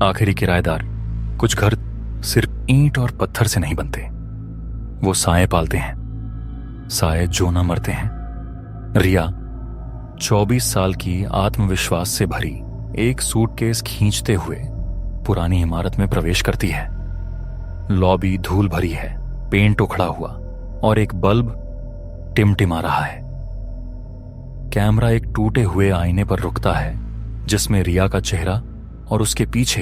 आखिरी किराएदार। कुछ घर सिर्फ ईंट और पत्थर से नहीं बनते, वो साए पालते हैं, साए जो ना मरते हैं। रिया 24 साल की आत्मविश्वास से भरी एक सूटकेस खींचते हुए पुरानी इमारत में प्रवेश करती है। लॉबी धूल भरी है, पेंट उखड़ा हुआ और एक बल्ब टिमटिमा रहा है। कैमरा एक टूटे हुए आईने पर रुकता है जिसमें रिया का चेहरा और उसके पीछे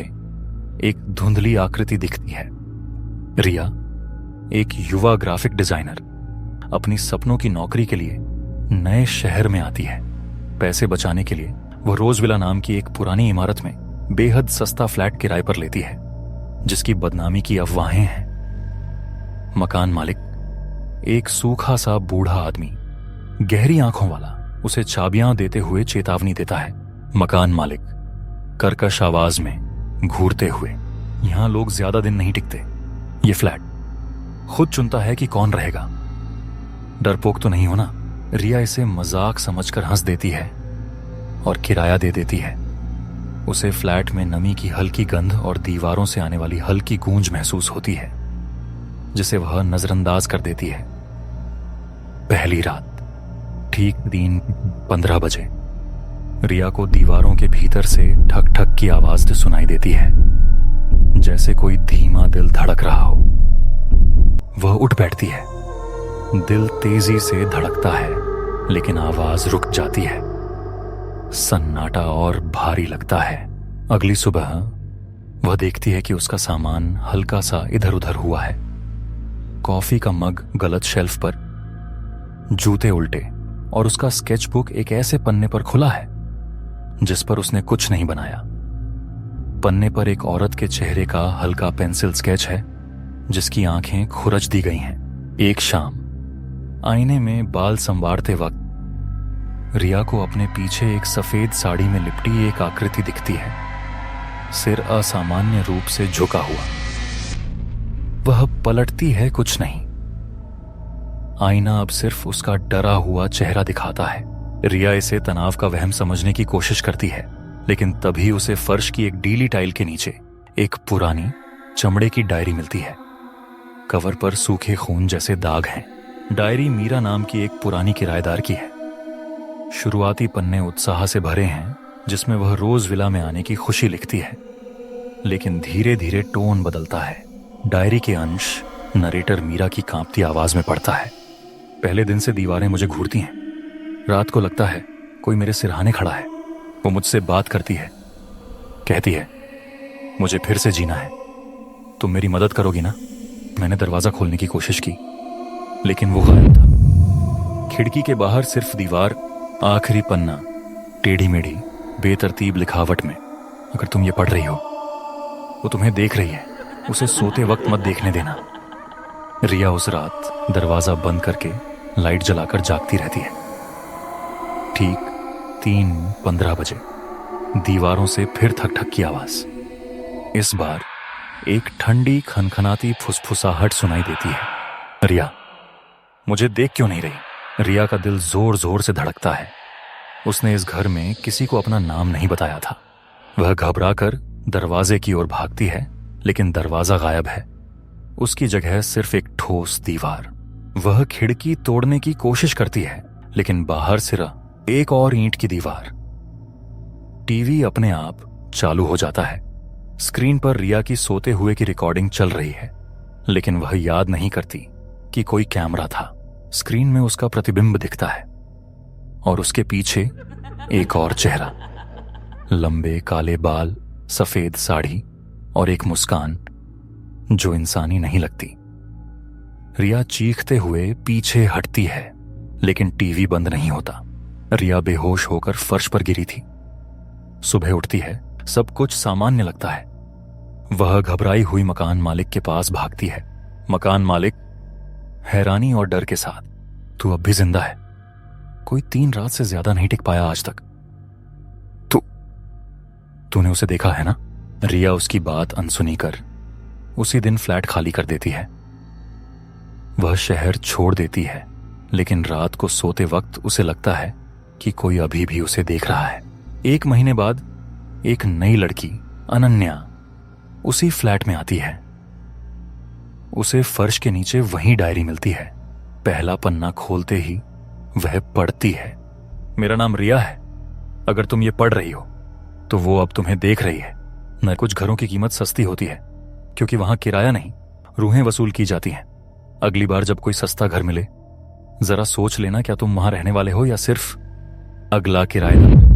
एक धुंधली आकृति दिखती है। रिया, एक युवा ग्राफिक डिजाइनर, अपनी सपनों की नौकरी के लिए नए शहर में आती है। पैसे बचाने के लिए वह रोजविला नाम की एक पुरानी इमारत में बेहद सस्ता फ्लैट किराए पर लेती है, जिसकी बदनामी की अफवाहें हैं। मकान मालिक, एक सूखा सा बूढ़ा आदमी, गहरी आंखों वाला, उसे चाबियां देते हुए चेतावनी देता है। मकान मालिक कर्कश आवाज में घूरते हुए, यहां लोग ज्यादा दिन नहीं टिकते। ये फ्लैट खुद चुनता है कि कौन रहेगा। डरपोक तो नहीं हो ना? रिया इसे मजाक समझकर हंस देती है और किराया दे देती है। उसे फ्लैट में नमी की हल्की गंध और दीवारों से आने वाली हल्की गूंज महसूस होती है, जिसे वह नजरअंदाज कर देती है। पहली रात ठीक 3:15 बजे रिया को दीवारों के भीतर से ठक ठक की आवाज सुनाई देती है, जैसे कोई धीमा दिल धड़क रहा हो। वह उठ बैठती है। दिल तेजी से धड़कता है, लेकिन आवाज रुक जाती है। सन्नाटा और भारी लगता है। अगली सुबह वह देखती है कि उसका सामान हल्का सा इधर उधर हुआ है। कॉफी का मग गलत शेल्फ पर, जूते उल्टे, और उसका स्केचबुक एक ऐसे पन्ने पर खुला है जिस पर उसने कुछ नहीं बनाया। पन्ने पर एक औरत के चेहरे का हल्का पेंसिल स्केच है, जिसकी आंखें खुरच दी गई हैं। एक शाम आईने में बाल संवारते वक्त रिया को अपने पीछे एक सफेद साड़ी में लिपटी एक आकृति दिखती है, सिर असामान्य रूप से झुका हुआ। वह पलटती है, कुछ नहीं। आईना अब सिर्फ उसका डरा हुआ चेहरा दिखाता है। रिया इसे तनाव का वहम समझने की कोशिश करती है, लेकिन तभी उसे फर्श की एक डीली टाइल के नीचे एक पुरानी चमड़े की डायरी मिलती है। कवर पर सूखे खून जैसे दाग हैं। डायरी मीरा नाम की एक पुरानी किराएदार की है। शुरुआती पन्ने उत्साह से भरे हैं, जिसमें वह रोज विला में आने की खुशी लिखती है, लेकिन धीरे धीरे टोन बदलता है। डायरी के अंश नरेटर मीरा की कांपती आवाज में पढ़ता है। पहले दिन से दीवारें मुझे घूरती हैं। रात को लगता है कोई मेरे सिरहाने खड़ा है। वो मुझसे बात करती है, कहती है मुझे फिर से जीना है, तुम मेरी मदद करोगी ना? मैंने दरवाजा खोलने की कोशिश की, लेकिन वो गायब था। खिड़की के बाहर सिर्फ दीवार, आखिरी पन्ना टेढ़ी मेढ़ी बेतरतीब लिखावट में। अगर तुम ये पढ़ रही हो, वो तुम्हें देख रही है, उसे सोते वक्त मत देखने देना। रिया उस रात दरवाजा बंद करके लाइट जलाकर जागती रहती है। ठीक 3:15 बजे दीवारों से फिर थक थक की आवाज। इस बार एक ठंडी खनखनाती फुसफुसाहट सुनाई देती है। रिया, मुझे देख क्यों नहीं रही? रिया का दिल जोर जोर से धड़कता है। उसने इस घर में किसी को अपना नाम नहीं बताया था। वह घबराकर दरवाजे की ओर भागती है, लेकिन दरवाजा गायब है। उसकी जगह सिर्फ एक ठोस दीवार। वह खिड़की तोड़ने की कोशिश करती है, लेकिन बाहर सिरा एक और ईंट की दीवार। टीवी अपने आप चालू हो जाता है। स्क्रीन पर रिया की सोते हुए की रिकॉर्डिंग चल रही है, लेकिन वह याद नहीं करती कि कोई कैमरा था। स्क्रीन में उसका प्रतिबिंब दिखता है और उसके पीछे एक और चेहरा। लंबे काले बाल, सफेद साड़ी और एक मुस्कान जो इंसानी नहीं लगती। रिया चीखते हुए पीछे हटती है, लेकिन टीवी बंद नहीं होता। रिया बेहोश होकर फर्श पर गिरी थी। सुबह उठती है, सब कुछ सामान्य लगता है। वह घबराई हुई मकान मालिक के पास भागती है। मकान मालिक हैरानी और डर के साथ, तू अब भी जिंदा है? कोई 3 रात से ज्यादा नहीं टिक पाया आज तक। तूने उसे देखा है ना? रिया उसकी बात अनसुनी कर उसी दिन फ्लैट खाली कर देती है। वह शहर छोड़ देती है, लेकिन रात को सोते वक्त उसे लगता है कि कोई अभी भी उसे देख रहा है। 1 महीने बाद एक नई लड़की, अनन्या, उसी फ्लैट में आती है। उसे फर्श के नीचे वही डायरी मिलती है। पहला पन्ना खोलते ही वह पढ़ती है, मेरा नाम रिया है। अगर तुम ये पढ़ रही हो तो वो अब तुम्हें देख रही है। न कुछ घरों की कीमत सस्ती होती है क्योंकि वहां किराया नहीं, रूहें वसूल की जाती हैं। अगली बार जब कोई सस्ता घर मिले, जरा सोच लेना क्या तुम वहां रहने वाले हो या सिर्फ अगला किराएदार।